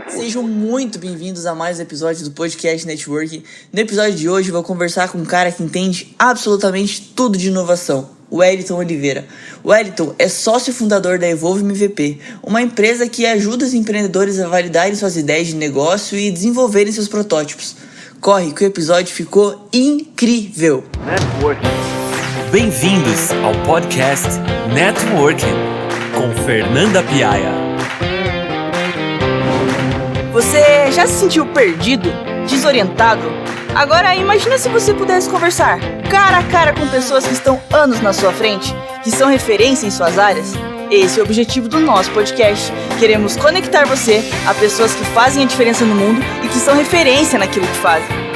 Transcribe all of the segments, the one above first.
Sejam muito bem-vindos a mais um episódio do Podcast Network. No episódio de hoje eu vou conversar com um cara que entende absolutamente tudo de inovação, o Wellington Oliveira. O Wellington é sócio fundador da Evolve MVP, uma empresa que ajuda os empreendedores a validarem suas ideias de negócio e desenvolverem seus protótipos. Corre que o episódio ficou incrível! Bem-vindos ao podcast Networking com Fernanda Piaia. Você já se sentiu perdido? Desorientado? Agora imagina se você pudesse conversar cara a cara com pessoas que estão anos na sua frente, que são referência em suas áreas. Esse é o objetivo do nosso podcast. Queremos conectar você a pessoas que fazem a diferença no mundo e que são referência naquilo que fazem.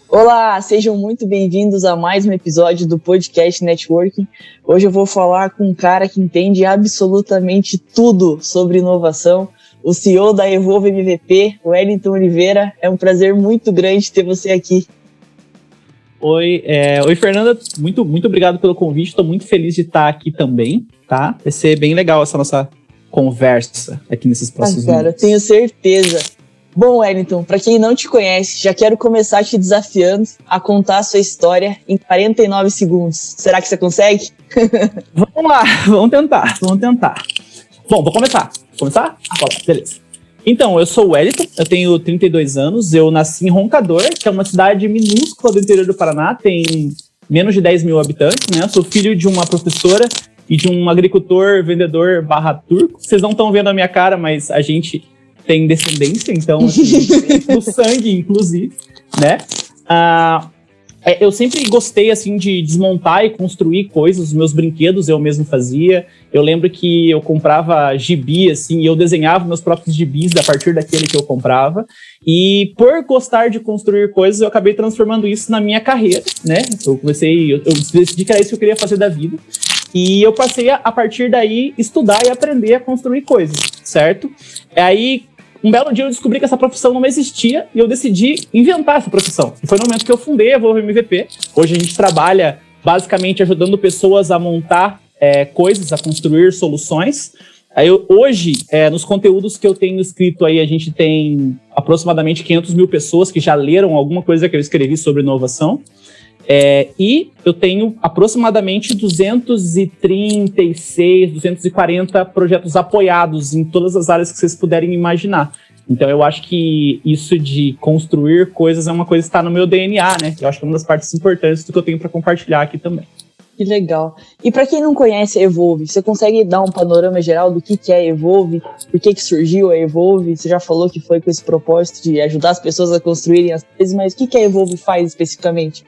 Olá, sejam muito bem-vindos a mais um episódio do Podcast Networking. Hoje eu vou falar com um cara que entende absolutamente tudo sobre inovação, o CEO da Evolve MVP, Wellington Oliveira. É um prazer muito grande ter você aqui. Oi, Fernanda, muito obrigado pelo convite, estou muito feliz de estar aqui também, tá? Vai ser bem legal essa nossa conversa aqui nesses próximos minutos. Eu tenho certeza. Bom, Wellington, para quem não te conhece, já quero começar te desafiando a contar a sua história em 49 segundos. Será que você consegue? Vamos lá, vamos tentar. Bom, vou começar. Beleza. Então, eu sou o Wellington, eu tenho 32 anos, eu nasci em Roncador, que é uma cidade minúscula do interior do Paraná, tem menos de 10 mil habitantes, né? Eu sou filho de uma professora e de um agricultor, vendedor / turco. Vocês não estão vendo a minha cara, mas a gente tem descendência, então, assim, no sangue, inclusive, né? Eu sempre gostei, assim, de desmontar e construir coisas, os meus brinquedos eu mesmo fazia. Eu lembro que eu comprava gibi, assim, e eu desenhava meus próprios gibis a partir daquele que eu comprava. E por gostar de construir coisas, eu acabei transformando isso na minha carreira, né? Eu decidi que era isso que eu queria fazer da vida. E eu passei a partir daí, estudar e aprender a construir coisas, certo? Aí, um belo dia eu descobri que essa profissão não existia e eu decidi inventar essa profissão. E foi no momento que eu fundei a Evolve MVP. Hoje a gente trabalha basicamente ajudando pessoas a montar coisas, a construir soluções. Hoje, nos conteúdos que eu tenho escrito aí, a gente tem aproximadamente 500 mil pessoas que já leram alguma coisa que eu escrevi sobre inovação. E eu tenho aproximadamente 236, 240 projetos apoiados em todas as áreas que vocês puderem imaginar. Então eu acho que isso de construir coisas é uma coisa que está no meu DNA, né? Eu acho que é uma das partes importantes do que eu tenho para compartilhar aqui também. Que legal. E para quem não conhece a Evolve, você consegue dar um panorama geral do que é a Evolve? Por que surgiu a Evolve? Você já falou que foi com esse propósito de ajudar as pessoas a construírem as coisas, mas o que a Evolve faz especificamente?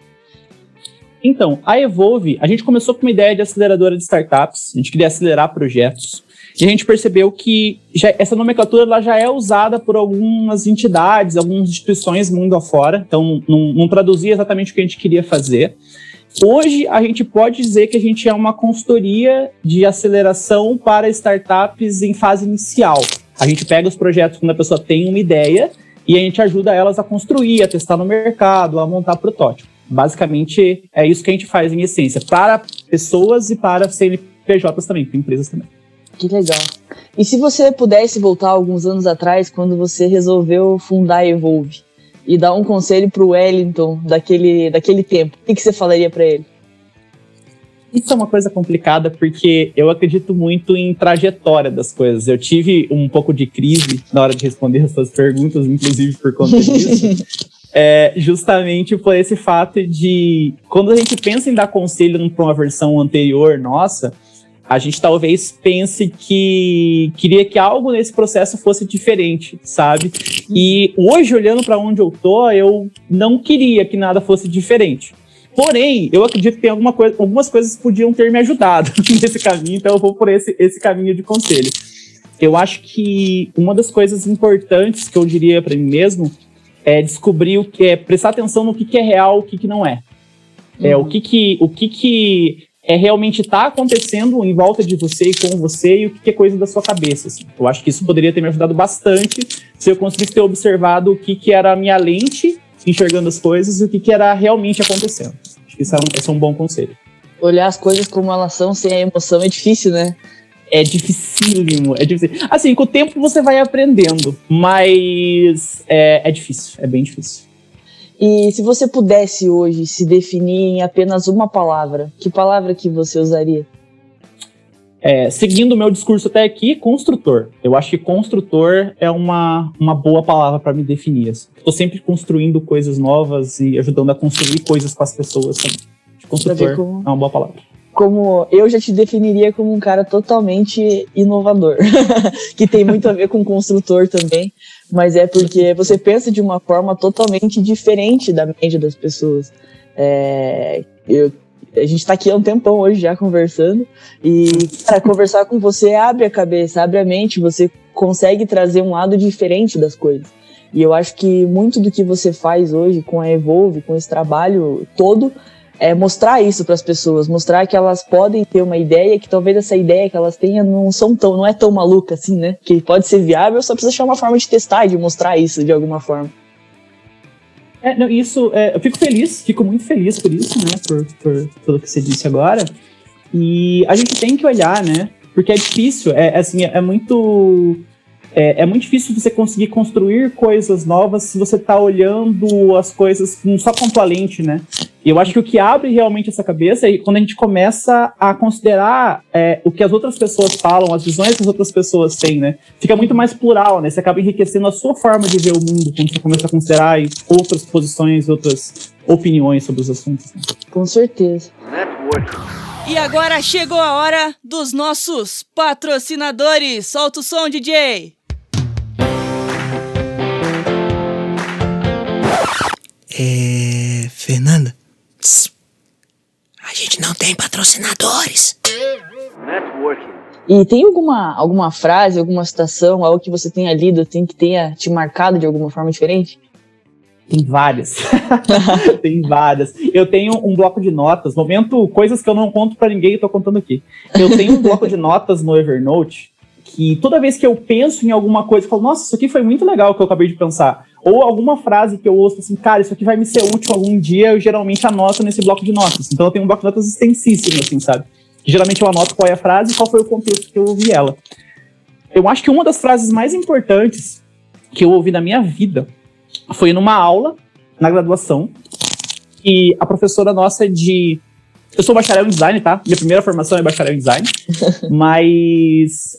Então, a Evolve, a gente começou com uma ideia de aceleradora de startups, a gente queria acelerar projetos, e a gente percebeu que essa nomenclatura ela já é usada por algumas entidades, algumas instituições mundo afora, então não traduzia exatamente o que a gente queria fazer. Hoje, a gente pode dizer que a gente é uma consultoria de aceleração para startups em fase inicial. A gente pega os projetos quando a pessoa tem uma ideia e a gente ajuda elas a construir, a testar no mercado, a montar protótipo. Basicamente, é isso que a gente faz em essência, para pessoas e para CNPJs também, para empresas também. Que legal. E se você pudesse voltar alguns anos atrás, quando você resolveu fundar a Evolve, e dar um conselho para o Wellington daquele tempo, o que você falaria para ele? Isso é uma coisa complicada, porque eu acredito muito em trajetória das coisas. Eu tive um pouco de crise na hora de responder essas perguntas, inclusive por conta disso. Justamente por esse fato de, quando a gente pensa em dar conselho para uma versão anterior nossa, a gente talvez pense que queria que algo nesse processo fosse diferente, sabe? E hoje, olhando para onde eu tô, eu não queria que nada fosse diferente. Porém, eu acredito que algumas coisas podiam ter me ajudado nesse caminho, então eu vou por esse caminho de conselho. Eu acho que uma das coisas importantes que eu diria para mim mesmo é descobrir prestar atenção no que é real, o que não é. O que realmente está acontecendo em volta de você e com você, e o que é coisa da sua cabeça. Assim. Eu acho que isso poderia ter me ajudado bastante se eu conseguisse ter observado o que era a minha lente enxergando as coisas e o que era realmente acontecendo. Acho que esse é um bom conselho. Olhar as coisas como elas são sem a emoção é difícil, né? É dificílimo, é difícil. Assim, com o tempo você vai aprendendo, mas é difícil, é bem difícil. E se você pudesse hoje se definir em apenas uma palavra, que palavra que você usaria? Seguindo o meu discurso até aqui, construtor. Eu acho que construtor é uma boa palavra para me definir. Estou sempre construindo coisas novas e ajudando a construir coisas com as pessoas também. Construtor é uma boa palavra. Como eu já te definiria como um cara totalmente inovador, que tem muito a ver com construtor também, mas é porque você pensa de uma forma totalmente diferente da média das pessoas. A gente tá aqui há um tempão hoje já conversando, e cara, conversar com você abre a cabeça, abre a mente, você consegue trazer um lado diferente das coisas. E eu acho que muito do que você faz hoje com a Evolve, com esse trabalho todo, é mostrar isso para as pessoas, mostrar que elas podem ter uma ideia, que talvez essa ideia que elas tenham não é tão maluca assim, né? Que pode ser viável, só precisa achar uma forma de testar e de mostrar isso de alguma forma. Eu fico muito feliz por isso, né? Por tudo que você disse agora. E a gente tem que olhar, né? Porque é difícil, é muito difícil você conseguir construir coisas novas se você tá olhando as coisas só com tua lente, né? E eu acho que o que abre realmente essa cabeça é quando a gente começa a considerar o que as outras pessoas falam, as visões que as outras pessoas têm, né? Fica muito mais plural, né? Você acaba enriquecendo a sua forma de ver o mundo quando você começa a considerar outras posições, outras opiniões sobre os assuntos. Né? Com certeza. E agora chegou a hora dos nossos patrocinadores. Solta o som, DJ! Fernanda, a gente não tem patrocinadores. E tem alguma frase, alguma citação, algo que você tenha lido, que tenha te marcado de alguma forma diferente? Tem várias. Tem várias. Eu tenho um bloco de notas, coisas que eu não conto pra ninguém e tô contando aqui. Eu tenho um bloco de notas no Evernote que toda vez que eu penso em alguma coisa, eu falo, nossa, isso aqui foi muito legal que eu acabei de pensar. Ou alguma frase que eu ouço assim, cara, isso aqui vai me ser útil algum dia, eu geralmente anoto nesse bloco de notas. Então eu tenho um bloco de notas extensíssimo, assim, sabe? Que geralmente eu anoto qual é a frase e qual foi o contexto que eu ouvi ela. Eu acho que uma das frases mais importantes que eu ouvi na minha vida foi numa aula, na graduação, e a professora nossa eu sou bacharel em design, tá? Minha primeira formação é bacharel em design, mas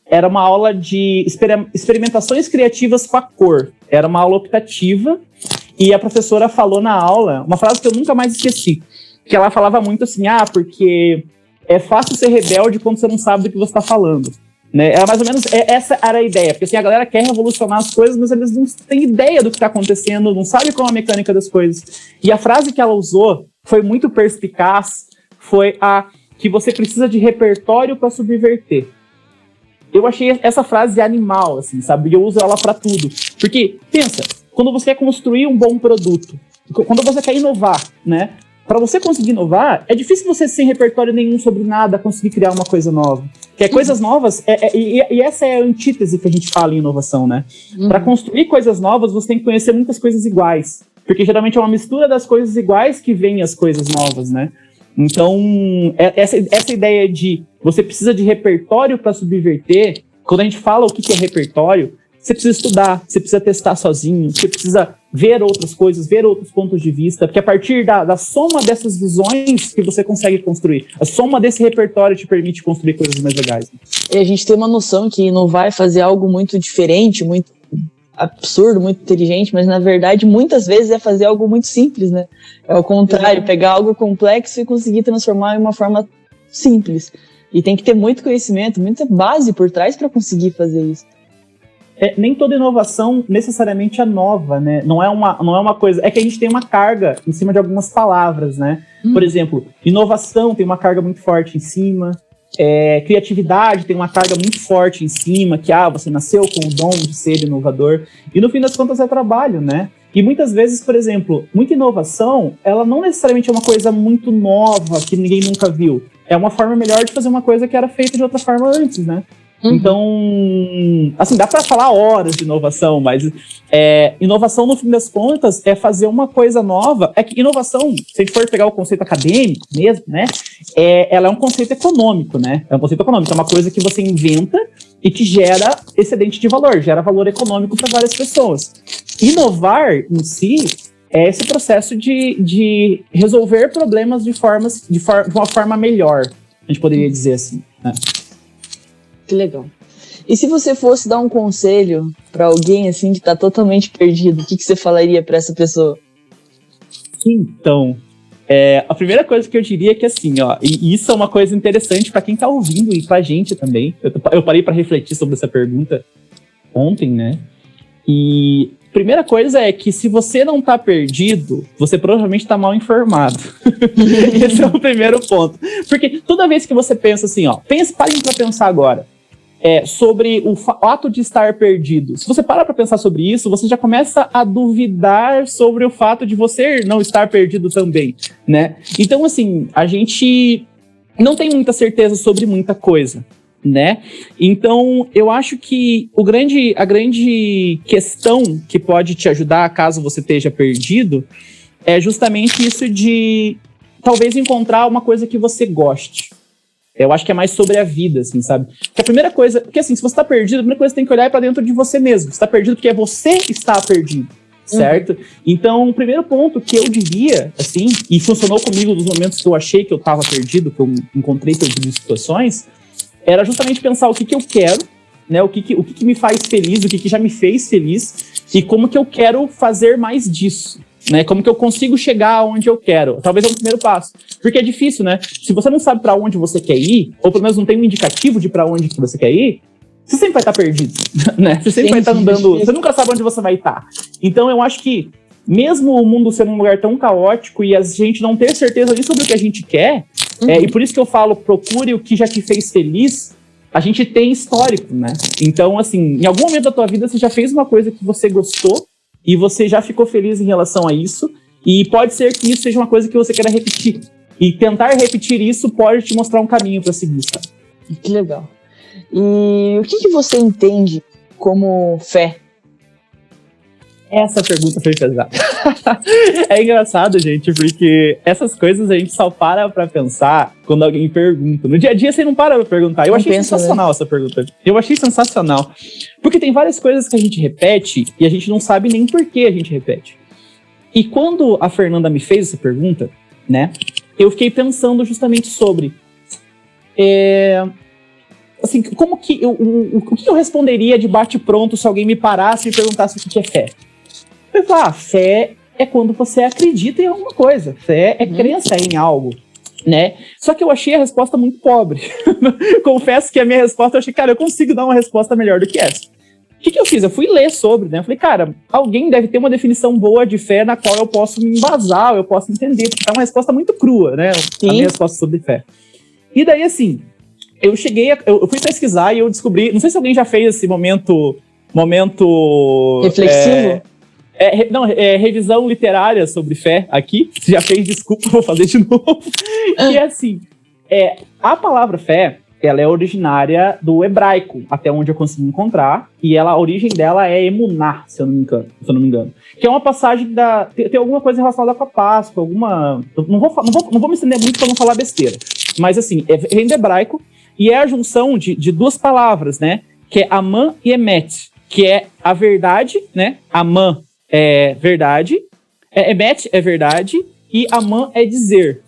era uma aula de experimentações criativas com a cor. Era uma aula optativa e a professora falou na aula uma frase que eu nunca mais esqueci, que ela falava muito assim, porque é fácil ser rebelde quando você não sabe do que você está falando. Né? Era mais ou menos, essa era a ideia, porque assim, a galera quer revolucionar as coisas, mas eles não têm ideia do que está acontecendo, não sabem qual é a mecânica das coisas. E a frase que ela usou foi muito perspicaz, foi a que você precisa de repertório para subverter. Eu achei essa frase animal, assim, sabe? E eu uso ela para tudo. Porque, pensa, quando você quer construir um bom produto, quando você quer inovar, né? Para você conseguir inovar, é difícil você sem repertório nenhum sobre nada conseguir criar uma coisa nova. Porque coisas novas, e essa é a antítese que a gente fala em inovação, né? Para construir coisas novas, você tem que conhecer muitas coisas iguais. Porque geralmente é uma mistura das coisas iguais que vem as coisas novas, né? Então, essa ideia de você precisa de repertório para subverter, quando a gente fala o que é repertório, você precisa estudar, você precisa testar sozinho, você precisa ver outras coisas, ver outros pontos de vista, porque a partir da soma dessas visões que você consegue construir, a soma desse repertório te permite construir coisas mais legais. E a gente tem uma noção que inovar é fazer algo muito diferente, muito absurdo, muito inteligente, mas na verdade muitas vezes é fazer algo muito simples, né? É o contrário, pegar algo complexo e conseguir transformar em uma forma simples. E tem que ter muito conhecimento, muita base por trás para conseguir fazer isso. Nem toda inovação necessariamente é nova, né? Não é uma coisa... É que a gente tem uma carga em cima de algumas palavras, né? Por exemplo, inovação tem uma carga muito forte em cima, criatividade tem uma carga muito forte em cima, que você nasceu com o dom de ser inovador. E no fim das contas é trabalho, né? E muitas vezes, por exemplo, muita inovação, ela não necessariamente é uma coisa muito nova, que ninguém nunca viu. É uma forma melhor de fazer uma coisa que era feita de outra forma antes, né? Então, assim, dá para falar horas de inovação, mas inovação, no fim das contas, é fazer uma coisa nova. É que inovação, se a gente for pegar o conceito acadêmico mesmo, né, ela é um conceito econômico, né? É um conceito econômico, é uma coisa que você inventa e que gera excedente de valor, gera valor econômico para várias pessoas. Inovar, em si, é esse processo de resolver problemas de uma forma melhor, a gente poderia dizer assim, né? Que legal. E se você fosse dar um conselho pra alguém assim que tá totalmente perdido, o que você falaria pra essa pessoa? Então, a primeira coisa que eu diria é que assim, ó, e isso é uma coisa interessante pra quem tá ouvindo e pra gente também. Eu parei pra refletir sobre essa pergunta ontem, né? E a primeira coisa é que se você não tá perdido, você provavelmente tá mal informado. Esse é o primeiro ponto. Porque toda vez que você pensa assim, ó, parem pra pensar agora. Sobre o fato de estar perdido. Se você para para pensar sobre isso, você já começa a duvidar sobre o fato de você não estar perdido também, né? Então, assim, a gente não tem muita certeza sobre muita coisa, né? Então, eu acho que a grande questão que pode te ajudar caso você esteja perdido é justamente isso de talvez encontrar uma coisa que você goste. Eu acho que é mais sobre a vida, assim, sabe? Porque a primeira coisa... Porque, assim, se você tá perdido, a primeira coisa que você tem que olhar é pra dentro de você mesmo. Você tá perdido porque você está perdido, certo? Então, o primeiro ponto que eu diria, assim, e funcionou comigo nos momentos que eu achei que eu tava perdido, que eu encontrei perdido em situações, era justamente pensar o que eu quero, né? O que me faz feliz, o que já me fez feliz, e como que eu quero fazer mais disso. Né, como que eu consigo chegar onde eu quero? Talvez é o primeiro passo. Porque é difícil, né? Se você não sabe pra onde você quer ir, ou pelo menos não tem um indicativo de pra onde que você quer ir, você sempre vai estar perdido, né? Você sempre vai estar andando... Você nunca sabe onde você vai estar. Então, eu acho que, mesmo o mundo sendo um lugar tão caótico e a gente não ter certeza nem sobre o que a gente quer, e por isso que eu falo, procure o que já te fez feliz, a gente tem histórico, né? Então, assim, em algum momento da tua vida, você já fez uma coisa que você gostou, e você já ficou feliz em relação a isso, e pode ser que isso seja uma coisa que você queira repetir. E tentar repetir isso pode te mostrar um caminho para seguir, sabe? Que legal. E o que você entende como fé? Essa pergunta foi pesada. É engraçado, gente, porque essas coisas a gente só para pra pensar quando alguém pergunta. No dia a dia você não para pra perguntar. Eu achei sensacional essa pergunta. Eu achei sensacional. Porque tem várias coisas que a gente repete e a gente não sabe nem por que a gente repete. E quando a Fernanda me fez essa pergunta, né, eu fiquei pensando justamente sobre... assim, como que o que eu responderia de bate-pronto se alguém me parasse e me perguntasse o que é fé? Eu falei, fé é quando você acredita em alguma coisa. Fé é crença em algo, né? Só que eu achei a resposta muito pobre. Confesso que a minha resposta, eu achei, cara, eu consigo dar uma resposta melhor do que essa. O que eu fiz? Eu fui ler sobre, né? Eu falei, cara, alguém deve ter uma definição boa de fé na qual eu posso me embasar, eu posso entender, porque é uma resposta muito crua, né? Sim. A minha resposta sobre fé. E daí, assim, eu fui pesquisar e eu descobri, não sei se alguém já fez esse momento reflexivo? Revisão literária sobre fé aqui. Se já fez, desculpa, vou fazer de novo. E é assim, a palavra fé, ela é originária do hebraico, até onde eu consegui encontrar, e a origem dela é emuná, se eu não me engano. Que é uma passagem tem alguma coisa relacionada com a Páscoa, alguma... Não vou me estender muito para não falar besteira. Mas assim, vem do hebraico, e é a junção de duas palavras, né? Que é amã e emet, que é a verdade, né? Amã é verdade, emet é verdade, e amã é dizer,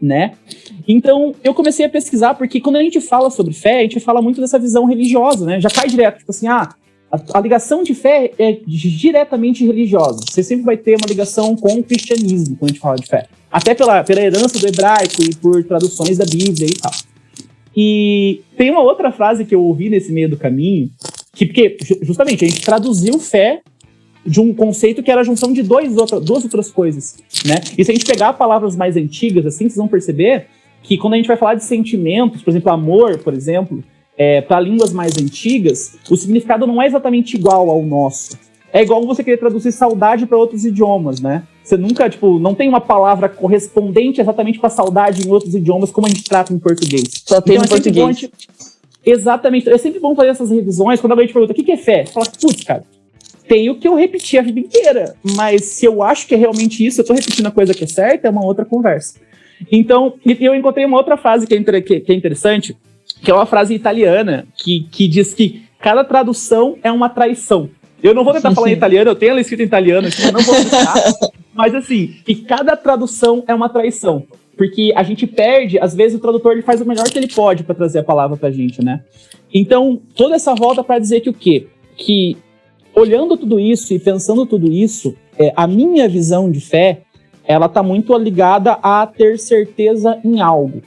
né? Então, eu comecei a pesquisar, porque quando a gente fala sobre fé, a gente fala muito dessa visão religiosa, né? Já cai direto, tipo assim, a ligação de fé é diretamente religiosa. Você sempre vai ter uma ligação com o cristianismo, quando a gente fala de fé. Até pela herança do hebraico e por traduções da Bíblia e tal. E tem uma outra frase que eu ouvi nesse meio do caminho, porque justamente a gente traduziu fé de um conceito que era a junção de duas outras coisas, né? E se a gente pegar palavras mais antigas, assim, vocês vão perceber que quando a gente vai falar de sentimentos, por exemplo, amor, por exemplo, para línguas mais antigas, o significado não é exatamente igual ao nosso. É igual você querer traduzir saudade para outros idiomas, né? Você nunca, não tem uma palavra correspondente exatamente para saudade em outros idiomas como a gente trata em português. Só tem no português. Exatamente. É sempre bom fazer essas revisões. Quando alguém te pergunta, o que é fé? Você fala, putz, cara, tenho que eu repetir a vida inteira. Mas se eu acho que é realmente isso, eu tô repetindo a coisa que é certa, é uma outra conversa. Então, eu encontrei uma outra frase que é interessante, que é uma frase italiana, que diz que cada tradução é uma traição. Eu não vou tentar falar em italiano, eu tenho ela escrita em italiano, então eu não vou citar. Mas assim, que cada tradução é uma traição. Porque a gente perde, às vezes o tradutor ele faz o melhor que ele pode para trazer a palavra pra gente, né? Então, toda essa volta para dizer que o quê? Que olhando tudo isso e pensando tudo isso, a minha visão de fé, ela tá muito ligada a ter certeza em algo.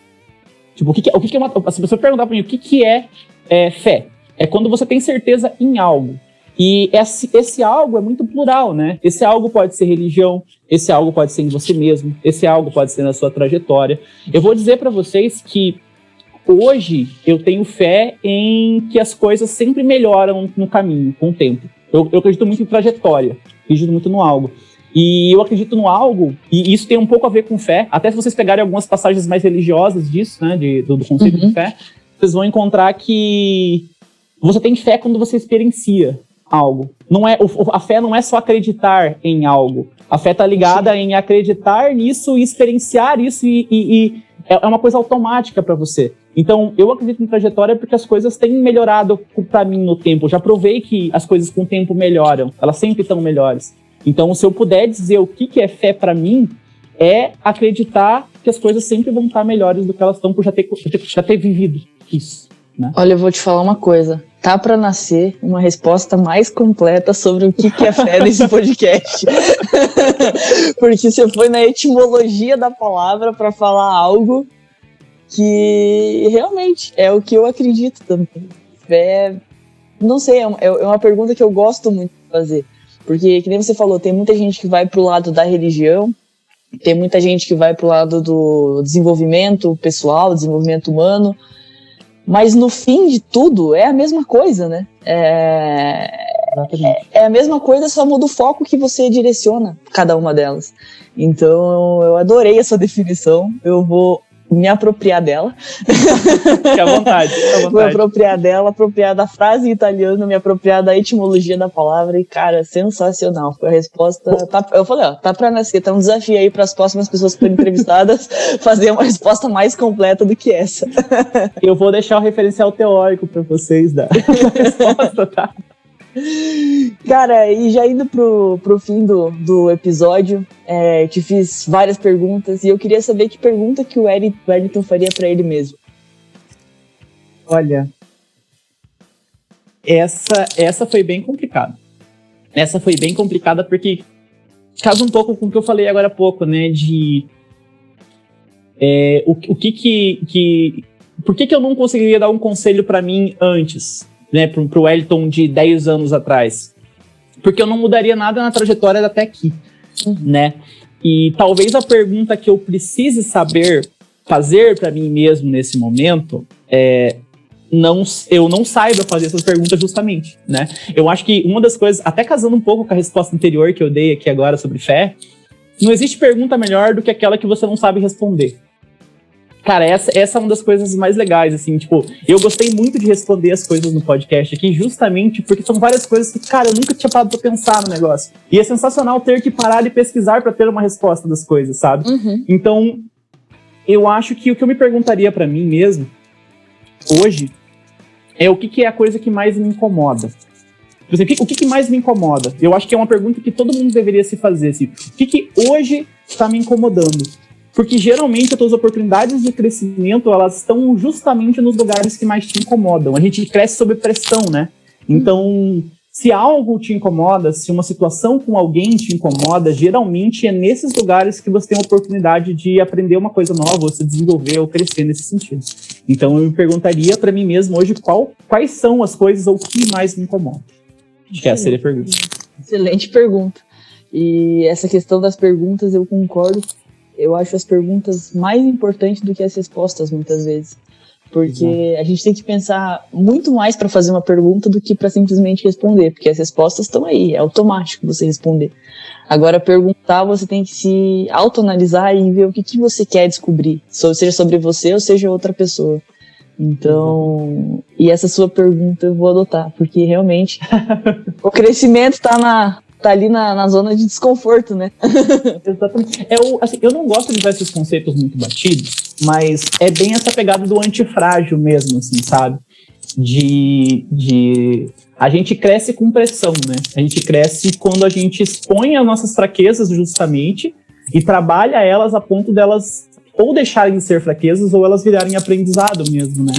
Tipo, o que é uma... Se você perguntar pra mim o que é fé, é quando você tem certeza em algo. E esse algo é muito plural, né? Esse algo pode ser religião, esse algo pode ser em você mesmo, esse algo pode ser na sua trajetória. Eu vou dizer para vocês que hoje eu tenho fé em que as coisas sempre melhoram no caminho, com o tempo. Eu acredito muito em trajetória, acredito muito no algo. E eu acredito no algo, e isso tem um pouco a ver com fé, até se vocês pegarem algumas passagens mais religiosas disso, né, do conceito de fé, vocês vão encontrar que você tem fé quando você experiencia algo. A fé não é só acreditar em algo. A fé está ligada em acreditar nisso e experienciar isso e é uma coisa automática para você. Então, eu acredito em trajetória porque as coisas têm melhorado para mim no tempo. Eu já provei que as coisas com o tempo melhoram. Elas sempre estão melhores. Então, se eu puder dizer o que é fé para mim, é acreditar que as coisas sempre vão estar melhores do que elas estão por já ter vivido isso, né? Olha, eu vou te falar uma coisa. Tá pra nascer uma resposta mais completa sobre o que é fé nesse podcast. Porque você foi na etimologia da palavra pra falar algo que realmente é o que eu acredito também. Fé, não sei, é uma pergunta que eu gosto muito de fazer. Porque, que nem você falou, tem muita gente que vai pro lado da religião, tem muita gente que vai pro lado do desenvolvimento pessoal, desenvolvimento humano. Mas no fim de tudo é a mesma coisa, né? É a mesma coisa, só muda o foco que você direciona cada uma delas. Então eu adorei essa definição, eu vou me apropriar dela. Fique à vontade, fique à vontade. Vou apropriar dela, apropriar da frase em italiano, me apropriar da etimologia da palavra e, cara, sensacional. Foi a resposta... eu falei, tá pra nascer, tá um desafio aí para as próximas pessoas que forem entrevistadas fazer uma resposta mais completa do que essa. Eu vou deixar o referencial teórico para vocês da resposta, tá? Cara, e já indo pro fim do episódio, te fiz várias perguntas e eu queria saber que pergunta que o Wellington faria pra ele mesmo. Olha, essa foi bem complicada. Essa foi bem complicada porque casa um pouco com o que eu falei agora há pouco, né, de por que eu não conseguiria dar um conselho pra mim antes, né, pro Wellington de 10 anos atrás? Porque eu não mudaria nada na trajetória até aqui, né? E talvez a pergunta que eu precise fazer para mim mesmo nesse momento eu não saiba fazer essas perguntas justamente, né? Eu acho que uma das coisas, até casando um pouco com a resposta anterior que eu dei aqui agora sobre fé, não existe pergunta melhor do que aquela que você não sabe responder. Cara, essa é uma das coisas mais legais, assim, tipo, eu gostei muito de responder as coisas no podcast aqui, justamente porque são várias coisas que, cara, eu nunca tinha parado pra pensar no negócio. E é sensacional ter que parar e pesquisar pra ter uma resposta das coisas, sabe? Então, eu acho que o que eu me perguntaria pra mim mesmo, hoje, é o que é a coisa que mais me incomoda. Por exemplo, o que mais me incomoda? Eu acho que é uma pergunta que todo mundo deveria se fazer, assim, o que hoje tá me incomodando? Porque geralmente as tuas oportunidades de crescimento, elas estão justamente nos lugares que mais te incomodam. A gente cresce sob pressão, né? Então, se algo te incomoda, se uma situação com alguém te incomoda, geralmente é nesses lugares que você tem a oportunidade de aprender uma coisa nova, ou se desenvolver, ou crescer nesse sentido. Então, eu me perguntaria para mim mesmo hoje quais são as coisas ou o que mais me incomoda. Acho que essa seria a pergunta. Excelente pergunta. E essa questão das perguntas, eu concordo. Eu acho as perguntas mais importantes do que as respostas, muitas vezes. Porque a gente tem que pensar muito mais para fazer uma pergunta do que para simplesmente responder. Porque as respostas estão aí, é automático você responder. Agora, perguntar, você tem que se autoanalisar e ver o que você quer descobrir. Seja sobre você ou seja outra pessoa. Então, E essa sua pergunta eu vou adotar, porque realmente o crescimento tá ali na zona de desconforto, né? Exatamente. Eu não gosto de usar esses conceitos muito batidos, mas é bem essa pegada do antifrágil mesmo, assim, sabe? A gente cresce com pressão, né? A gente cresce quando a gente expõe as nossas fraquezas justamente e trabalha elas a ponto delas ou deixarem de ser fraquezas ou elas virarem aprendizado mesmo, né?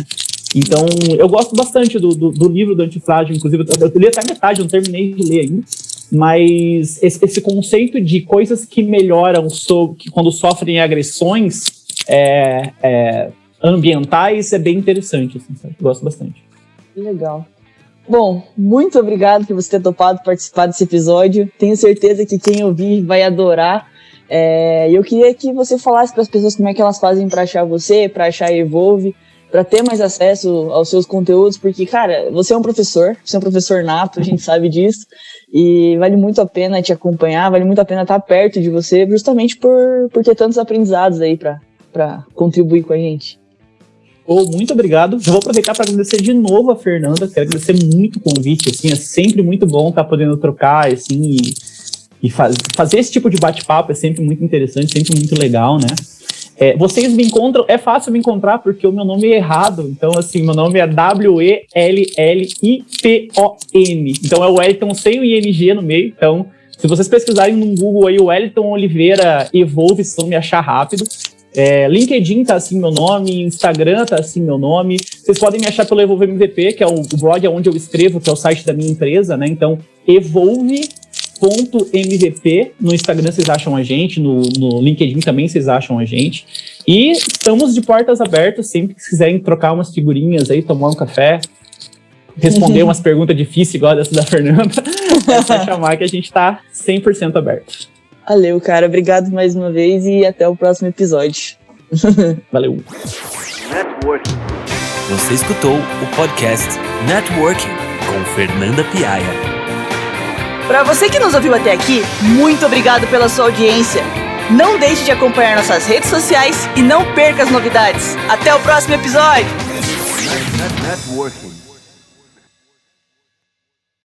Então, eu gosto bastante do livro do Antifrágil, inclusive, eu li até a metade, eu não terminei de ler ainda, mas esse conceito de coisas que melhoram quando sofrem agressões ambientais é bem interessante, assim, sabe? Eu gosto bastante. Legal. Bom, muito obrigado por você ter topado participar desse episódio. Tenho certeza que quem ouvir vai adorar. Eu queria que você falasse para as pessoas como é que elas fazem para achar você, para achar a Evolve, para ter mais acesso aos seus conteúdos, porque, cara, você é um professor nato, a gente sabe disso, e vale muito a pena te acompanhar, vale muito a pena estar perto de você, justamente por ter tantos aprendizados aí para contribuir com a gente. Muito obrigado. Eu vou aproveitar para agradecer de novo a Fernanda, quero agradecer muito o convite, assim, é sempre muito bom estar podendo trocar, assim, e fazer esse tipo de bate-papo é sempre muito interessante, sempre muito legal, né? Vocês me encontram, é fácil me encontrar porque o meu nome é errado, então assim, meu nome é Wellipon, então é o Wellington sem o ING no meio, então se vocês pesquisarem no Google aí, o Wellington Oliveira Evolve, vocês vão me achar rápido. LinkedIn tá assim meu nome, Instagram tá assim meu nome, vocês podem me achar pelo Evolve MVP, que é o blog onde eu escrevo, que é o site da minha empresa, né, então Evolve.mvp, no Instagram vocês acham a gente, no LinkedIn também vocês acham a gente, e estamos de portas abertas, sempre que quiserem trocar umas figurinhas aí, tomar um café, responder umas perguntas difíceis igual dessa da Fernanda, é só chamar que a gente tá 100% aberto. Valeu, cara, obrigado mais uma vez e até o próximo episódio. Valeu. Você escutou o podcast Networking com Fernanda Piaia. Para você que nos ouviu até aqui, muito obrigado pela sua audiência. Não deixe de acompanhar nossas redes sociais e não perca as novidades. Até o próximo episódio! Networking.